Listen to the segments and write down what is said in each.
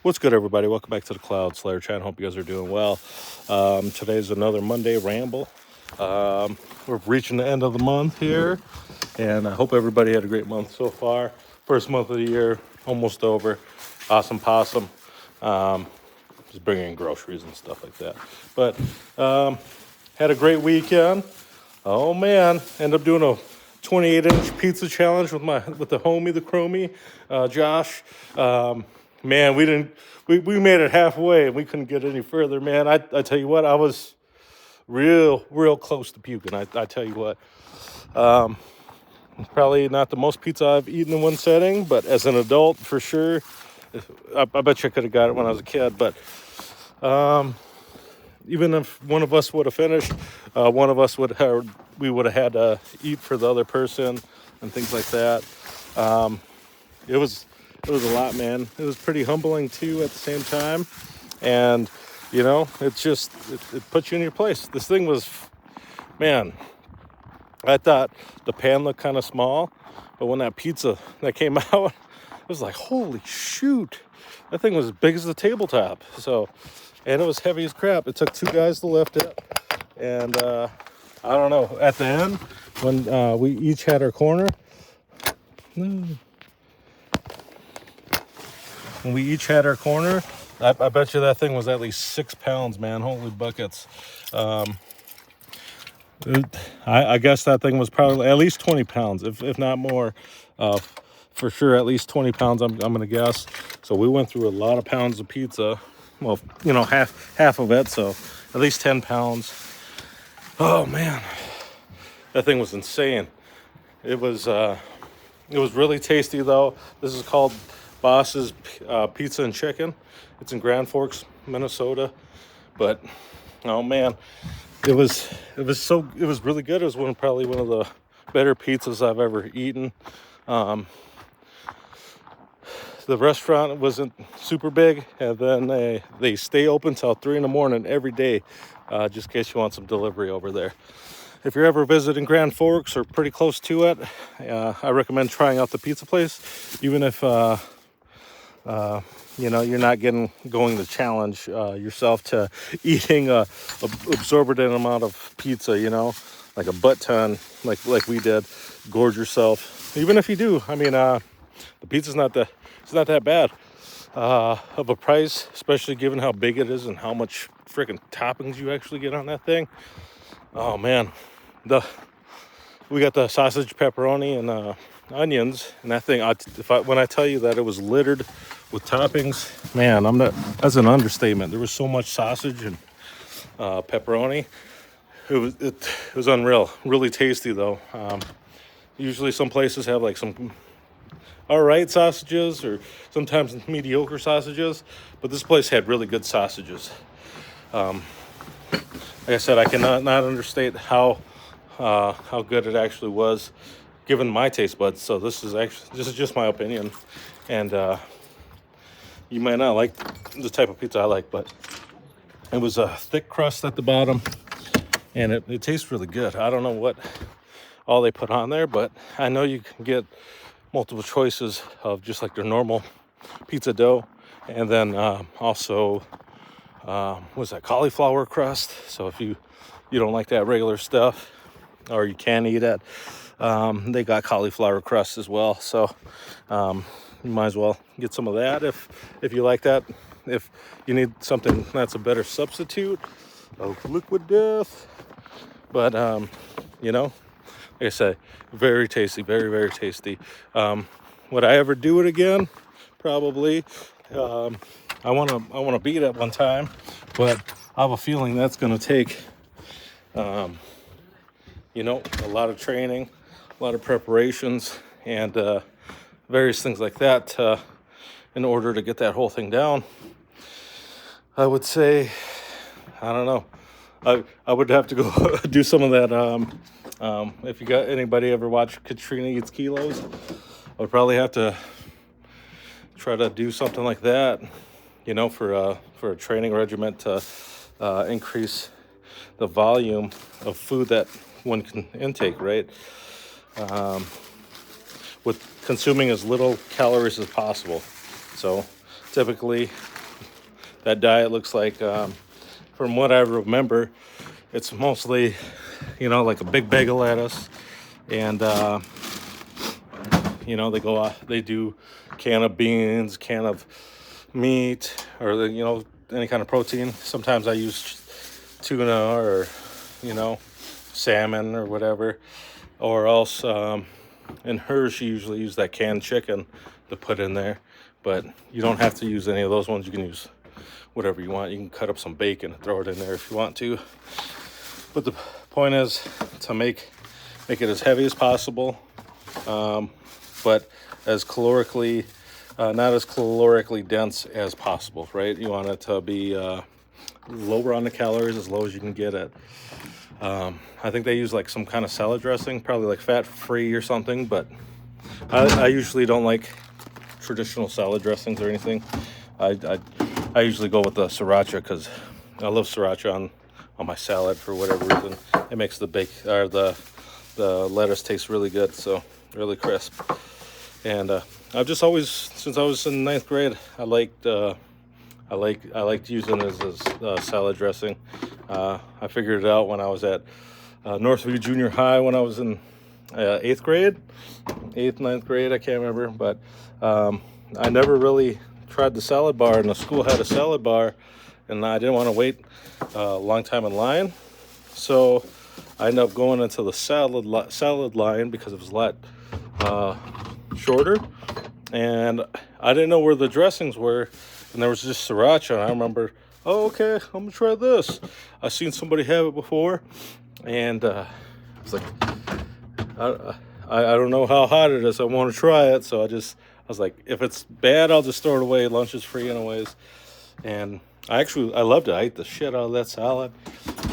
What's good, everybody? Welcome back to the Cloud Slayer channel. Hope you guys are doing well. Today's another Monday Ramble. We're reaching the end of the month here, and I hope everybody had a great month so far. First month of the year, almost over. Awesome possum. Just bringing in groceries and stuff like that. But had a great weekend. Oh man, ended up doing a 28-inch pizza challenge with the homie, the chromie, Josh. Man, we made it halfway and we couldn't get any further, man. I tell you what, I was real close to puking. I tell you what, probably not the most pizza I've eaten in one setting, but as an adult, for sure, I bet you I could have got it when I was a kid. But even if one of us would have finished, one of us would have had to eat for the other person and things like that. It was a lot, man. It was pretty humbling too at the same time, and it puts you in your place. This thing was, man, I thought the pan looked kind of small, but when that pizza that came out, it was like, holy shoot, that thing was as big as the tabletop. And it was heavy as crap. It took two guys to lift it, and I don't know, at the end when we each had our corner, I bet you that thing was at least 6 pounds, man. Holy buckets. I guess that thing was probably at least 20 pounds, if not more. For sure, at least 20 pounds, I'm going to guess. So we went through a lot of pounds of pizza. Well, half of it, so at least 10 pounds. Oh, man. That thing was insane. It was really tasty, though. This is called Boss's Pizza and Chicken. It's in Grand Forks, Minnesota. But oh man, it was really good. It was probably one of the better pizzas I've ever eaten. The restaurant wasn't super big, and then they stay open till 3 in the morning every day, just in case you want some delivery over there. If you're ever visiting Grand Forks or pretty close to it, I recommend trying out the pizza place, even if you're not going to challenge yourself to eating a absorbent amount of pizza, like a butt ton, like we did. Gorge yourself. Even if you do, I mean, the pizza's not that bad of a price, especially given how big it is and how much freaking toppings you actually get on that thing. Oh man, we got the sausage, pepperoni, and onions, and that thing. When I tell you that it was littered with toppings, man, that's an understatement. There was so much sausage and pepperoni. It was unreal. Really tasty though. Usually some places have like some all right sausages or sometimes mediocre sausages, but this place had really good sausages. Like I said, I cannot not understate how good it actually was, given my taste buds. So this is just my opinion, and you might not like the type of pizza I like, but it was a thick crust at the bottom, and it tastes really good. I don't know what all they put on there, but I know you can get multiple choices of just like their normal pizza dough, and then also what's that, cauliflower crust. So if you don't like that regular stuff, or you can't eat it, they got cauliflower crust as well. So you might as well get some of that if you like that. If you need something that's a better substitute of liquid death, but like I said, very tasty, very tasty. Would I ever do it again? Probably. I want to beat it one time, but I have a feeling that's going to take a lot of training, a lot of preparations, and various things like that in order to get that whole thing down. I would say, I don't know, I would have to go do some of that. If you got anybody ever watch Katrina Eats Kilos, I would probably have to try to do something like that, for a training regimen to increase the volume of food that one can intake, right? With consuming as little calories as possible. So typically that diet looks like, from what I remember, it's mostly, like a big bag of lettuce, and they do can of beans, can of meat, or any kind of protein. Sometimes I use tuna, or salmon or whatever, or else in hers she usually use that canned chicken to put in there. But you don't have to use any of those ones. You can use whatever you want. You can cut up some bacon and throw it in there if you want to. But the point is to make it as heavy as possible, but as calorically, not as calorically dense as possible, right? You want it to be lower on the calories, as low as you can get it. I think they use like some kind of salad dressing, probably like fat-free or something, but I usually don't like traditional salad dressings or anything. I usually go with the sriracha because I love sriracha on my salad for whatever reason. It makes the lettuce taste really good, so really crisp. And I've just always, since I was in ninth grade, I liked using it as salad dressing. I figured it out when I was at Northview Junior High when I was in 8th grade, 9th grade, I can't remember, but I never really tried the salad bar, and the school had a salad bar, and I didn't want to wait a long time in line, so I ended up going into the salad line because it was a lot shorter, and I didn't know where the dressings were, and there was just sriracha, and I remember, oh, okay, I'm gonna try this. I've seen somebody have it before, and I was like, I don't know how hot it is. I want to try it, so I was like, if it's bad, I'll just throw it away. Lunch is free anyways. And I loved it. I ate the shit out of that salad,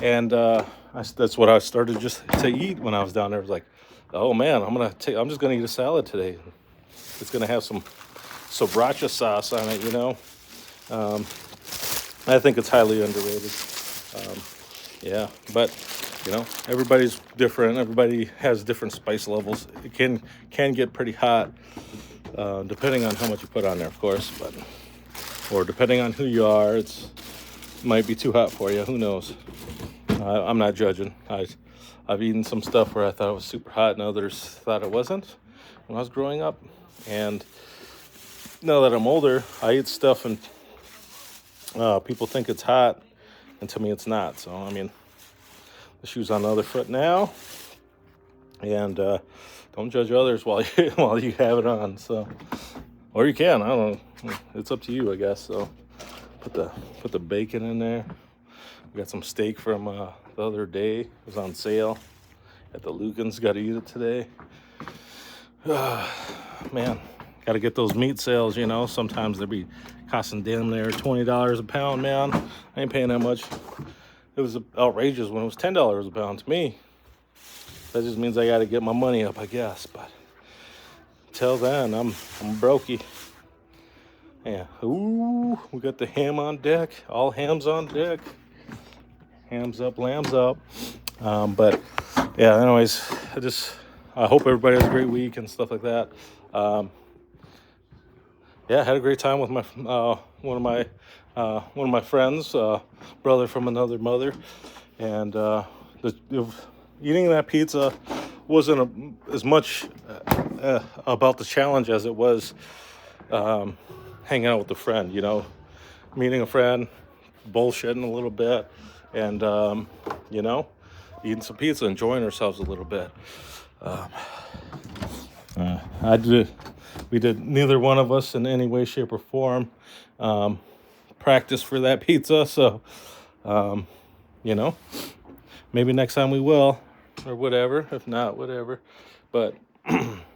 and that's what I started just to eat when I was down there. I was like, oh man, I'm just gonna eat a salad today. It's gonna have some sriracha sauce on it, I think it's highly underrated. Yeah, but everybody's different. Everybody has different spice levels. It can get pretty hot, depending on how much you put on there, of course, or depending on who you are, it might be too hot for you. Who knows? I'm not judging. I've eaten some stuff where I thought it was super hot, and others thought it wasn't when I was growing up. And now that I'm older, I eat stuff and people think it's hot, and to me it's not. So, I mean, the shoe's on the other foot now, and don't judge others while you have it on. So, or you can. I don't know. It's up to you, I guess. So, put the bacon in there. We got some steak from the other day. It was on sale at the Lukens. Got to eat it today. Man, got to get those meat sales. Sometimes they be costing damn near $20 a pound. Man, I ain't paying that much. It was outrageous when it was $10 a pound to me. That just means I got to get my money up, I guess. But till then, I'm brokey. Yeah. Ooh, we got the ham on deck. All hams on deck. Hams up, lambs up. But yeah. Anyways, I hope everybody has a great week and stuff like that. Yeah, I had a great time with my one of my friends, brother from another mother, and eating that pizza wasn't as much about the challenge as it was hanging out with a friend. Meeting a friend, bullshitting a little bit, and eating some pizza, enjoying ourselves a little bit. We did neither one of us in any way, shape, or form practice for that pizza. So, maybe next time we will, or whatever. If not, whatever. But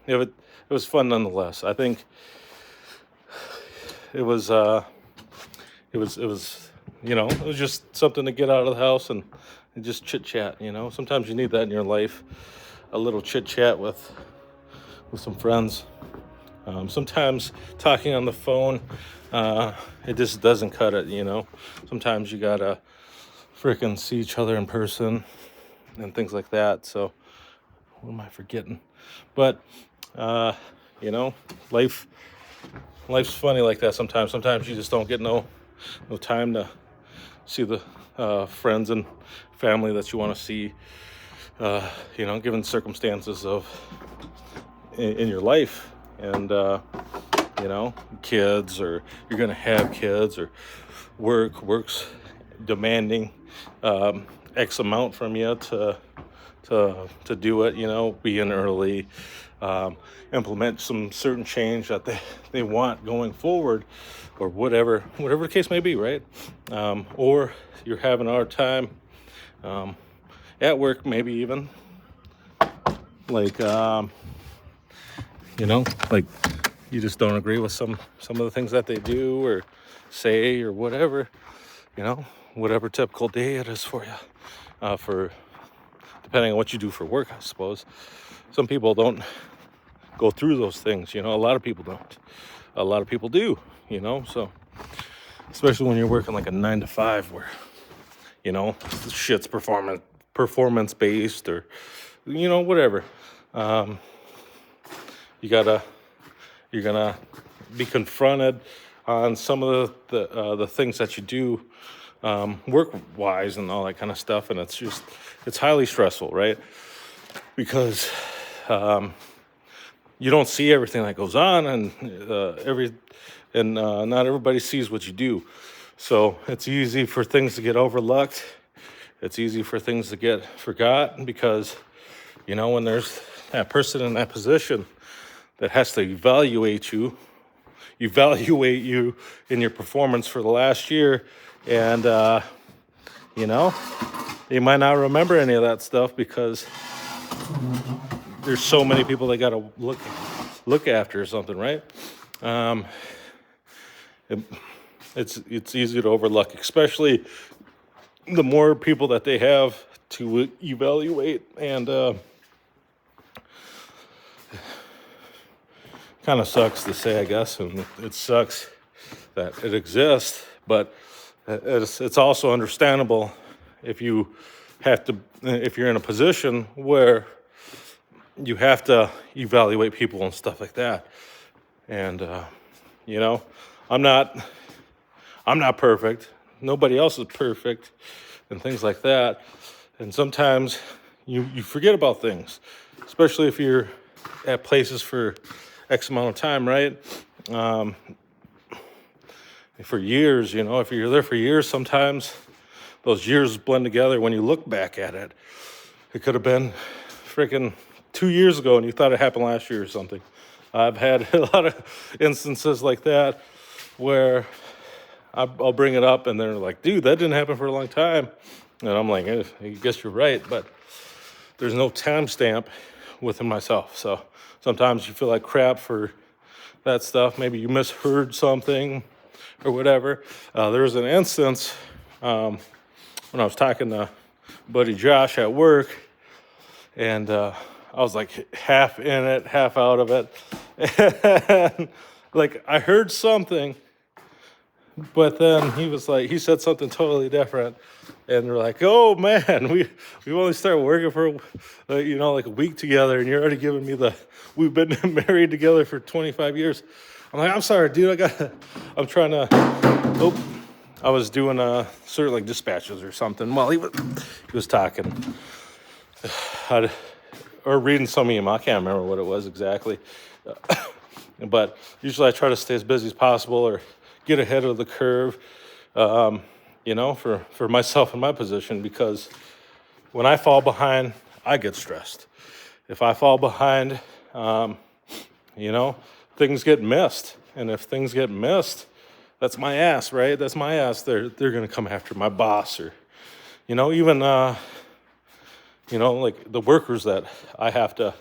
it was fun nonetheless. I think it was just something to get out of the house and just chit chat. Sometimes you need that in your life, a little chit chat with some friends. Sometimes talking on the phone, it just doesn't cut it. Sometimes you gotta freaking see each other in person and things like that. So what am I forgetting? But life life's funny like that sometimes. Sometimes you just don't get no time to see the friends and family that you want to see, given circumstances of in your life. And kids, or you're gonna have kids, or work's demanding X amount from you to do it. Be in early, implement some certain change that they want going forward, or whatever the case may be, right? Or you're having a hard time at work, maybe even like like you just don't agree with some of the things that they do or say, or whatever, whatever typical day it is for you, for depending on what you do for work, I suppose. Some people don't go through those things, a lot of people don't. A lot of people do, so especially when you're working like a 9 to 5 where, shit's performance based, or, whatever. You're gonna be confronted on some of the things that you do work wise and all that kind of stuff, and it's highly stressful, right? Because you don't see everything that goes on, and not everybody sees what you do. So it's easy for things to get overlooked. It's easy for things to get forgotten, because when there's that person in that position that has to evaluate you in your performance for the last year, and they might not remember any of that stuff, because there's so many people they got to look after or something, right? It's easy to overlook, especially the more people that they have to evaluate, and kind of sucks to say, I guess, and it sucks that it exists, but it's also understandable if you're in a position where you have to evaluate people and stuff like that. And I'm not perfect. Nobody else is perfect, and things like that. And sometimes you forget about things, especially if you're at places for X amount of time, right? For years, if you're there for years, sometimes those years blend together when you look back at it. It could have been freaking 2 years ago and you thought it happened last year or something. I've had a lot of instances like that where I'll bring it up and they're like, dude, that didn't happen for a long time. And I'm like, I guess you're right, but there's no timestamp within myself. So sometimes you feel like crap for that stuff. Maybe you misheard something or whatever. There was an instance when I was talking to buddy Josh at work, and I was like half in it, half out of it. And like I heard something, but then he said something totally different. And we're like, oh man, we only started working for, like a week together, and you're already giving me we've been married together for 25 years. I'm like, I'm sorry, dude, I was doing certain like dispatches or something while he was talking. Or reading some email, I can't remember what it was exactly. But usually I try to stay as busy as possible or get ahead of the curve, for myself in my position, because when I fall behind, I get stressed. If I fall behind, things get missed. And if things get missed, that's my ass, right? That's my ass. They're going to come after my boss, or, even, like the workers that I have to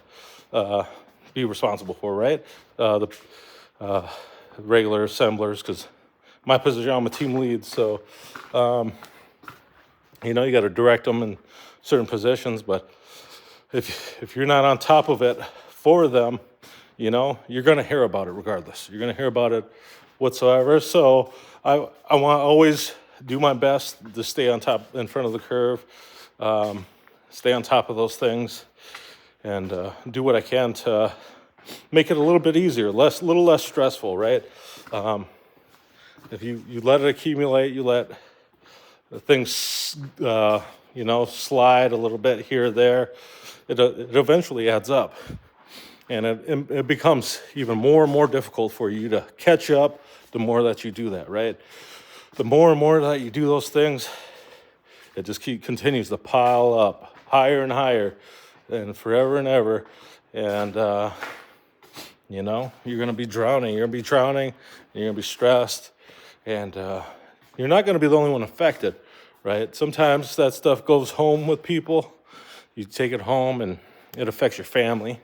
be responsible for, right? The regular assemblers, because my position, I'm a team lead, so, you got to direct them in certain positions, but if you're not on top of it for them, you're going to hear about it regardless. You're going to hear about it whatsoever. So I want to always do my best to stay on top, in front of the curve, stay on top of those things, and do what I can to make it a little bit easier, little less stressful, right? If you let it accumulate, you let things, slide a little bit here or there, it eventually adds up. And it becomes even more and more difficult for you to catch up the more that you do that, right? The more and more that you do those things, it just continues to pile up higher and higher and forever and ever. And, you're going to be drowning. You're going to be drowning. And you're going to be stressed. And you're not going to be the only one affected, right? Sometimes that stuff goes home with people. You take it home and it affects your family,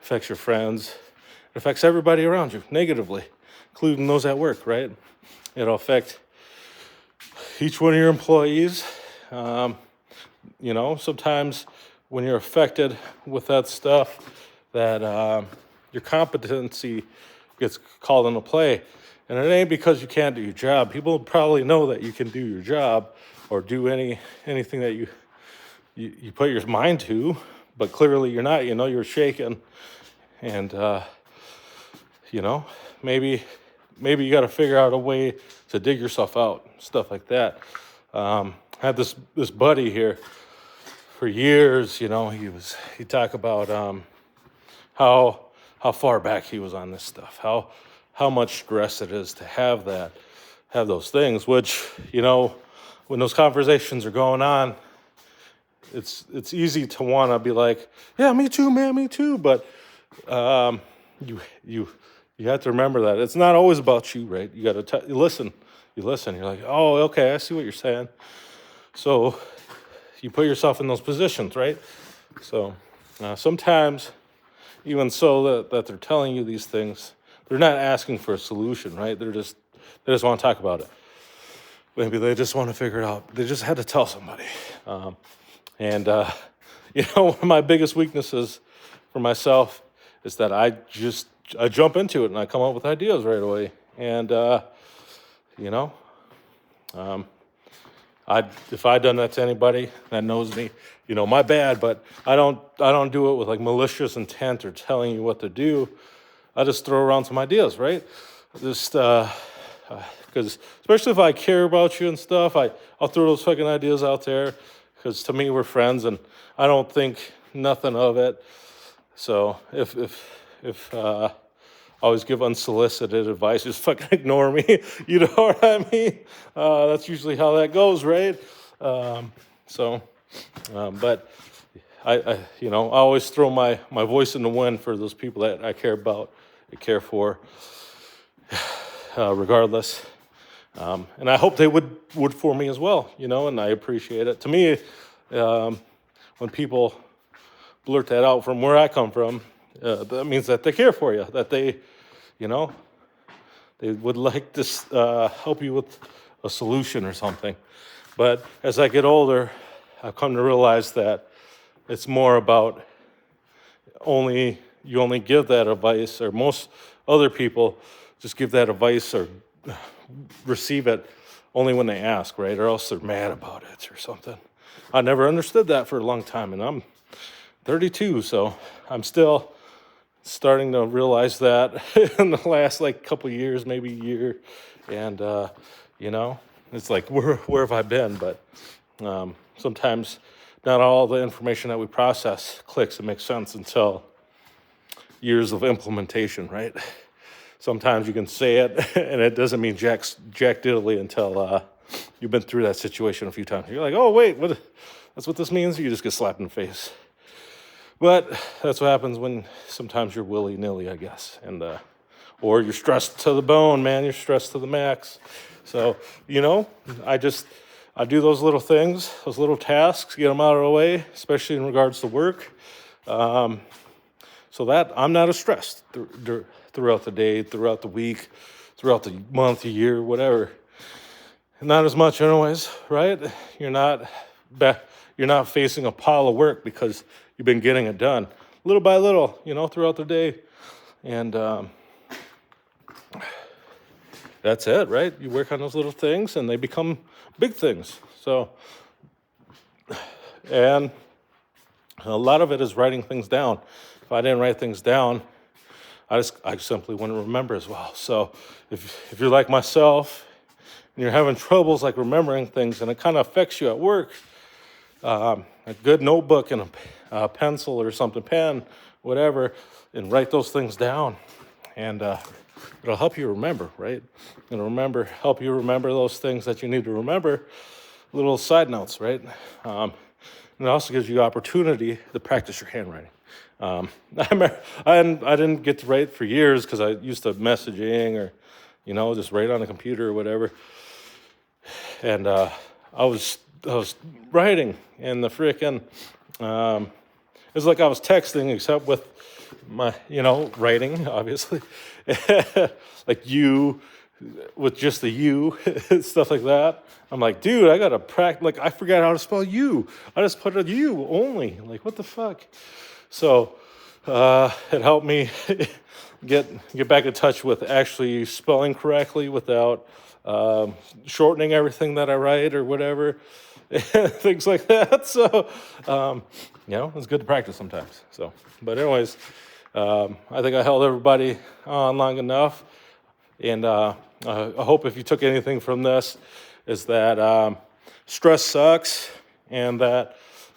affects your friends. It affects everybody around you negatively, including those at work, right? It'll affect each one of your employees. Sometimes when you're affected with that stuff, that your competency gets called into play. And it ain't because you can't do your job. People probably know that you can do your job or do anything that you put your mind to, but clearly you're not. You're shaken. And, maybe you got to figure out a way to dig yourself out, stuff like that. I had this buddy here for years. He talked about how far back he was on this stuff, how much stress it is to have those things, which, when those conversations are going on, it's easy to want to be like, yeah, me too, man, me too. But you have to remember that it's not always about you, right? You got to listen. You listen. You're like, oh, okay, I see what you're saying. So you put yourself in those positions, right? So sometimes, even so that they're telling you these things, they're not asking for a solution, right? They just want to talk about it. Maybe they just want to figure it out. They just had to tell somebody. One of my biggest weaknesses for myself is that I jump into it and I come up with ideas right away. And, if I'd done that to anybody that knows me, my bad, but I don't do it with like malicious intent or telling you what to do. I just throw around some ideas, right? Just, because especially if I care about you and stuff, I'll throw those fucking ideas out there because to me we're friends and I don't think nothing of it. So if always give unsolicited advice, just fucking ignore me. You know what I mean? That's usually how that goes, right? But I always throw my voice in the wind for those people that I care about, I care for, regardless. And I hope they would for me as well, and I appreciate it. To me, when people blurt that out from where I come from, that means that they care for you, that they would like to help you with a solution or something. But as I get older, I've come to realize that it's more about you only give that advice, or most other people just give that advice or receive it only when they ask, right? Or else they're mad about it or something. I never understood that for a long time, and I'm 32, so I'm still starting to realize that in the last couple years, maybe year, and it's like where have I been? But sometimes not all the information that we process clicks and makes sense until years of implementation, right? Sometimes you can say it and it doesn't mean jack diddly until you've been through that situation a few times. You're like, oh wait, that's what this means. You just get slapped in the face. But that's what happens when sometimes you're willy-nilly, I guess, and or you're stressed to the bone, man. You're stressed to the max. So I do those little things, those little tasks, get them out of the way, especially in regards to work, so that I'm not as stressed throughout the day, throughout the week, throughout the month, the year, whatever. Not as much, anyways, right? You're not facing a pile of work because you've been getting it done little by little, throughout the day. And that's it, right? You work on those little things and they become big things. So, and a lot of it is writing things down. If I didn't write things down, I simply wouldn't remember as well. So if you're like myself and you're having troubles like remembering things and it kind of affects you at work, a good notebook and a pencil or something, pen, whatever, and write those things down. And it'll help you remember, right? Help you remember those things that you need to remember. Little side notes, right? And it also gives you opportunity to practice your handwriting. I didn't get to write for years because I used to messaging or, just write on the computer or whatever. And I was writing, and the frickin' it was like I was texting, except with my, writing, obviously, like you, with just the you, stuff like that. I'm like, dude, I gotta practice. Like, I forgot how to spell you. I just put a U only. Like, what the fuck? So it helped me get back in touch with actually spelling correctly without shortening everything that I write or whatever, things like that. So, it's good to practice sometimes. So, but anyways, I think I held everybody on long enough. And I hope if you took anything from this is that stress sucks and that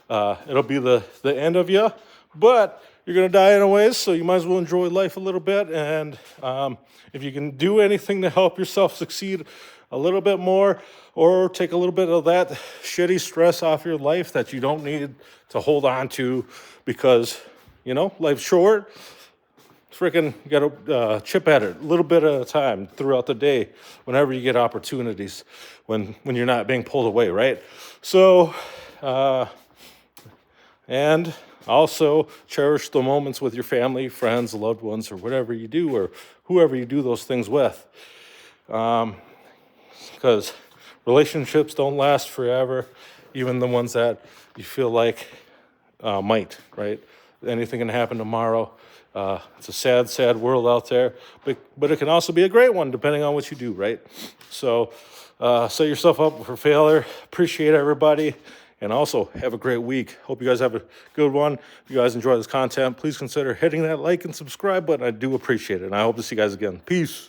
it'll be the end of you, but you're going to die anyways, so you might as well enjoy life a little bit. And if you can do anything to help yourself succeed a little bit more or take a little bit of that shitty stress off your life that you don't need to hold on to because, life's short, freaking you got to chip at it a little bit at a time throughout the day whenever you get opportunities when you're not being pulled away, right? So, and also cherish the moments with your family, friends, loved ones, or whatever you do, or whoever you do those things with. Because relationships don't last forever, even the ones that you feel like might, right? Anything can happen tomorrow. It's a sad, sad world out there, but it can also be a great one depending on what you do, right? So set yourself up for failure. Appreciate everybody, and also have a great week. Hope you guys have a good one. If you guys enjoy this content, please consider hitting that like and subscribe button. I do appreciate it, and I hope to see you guys again. Peace.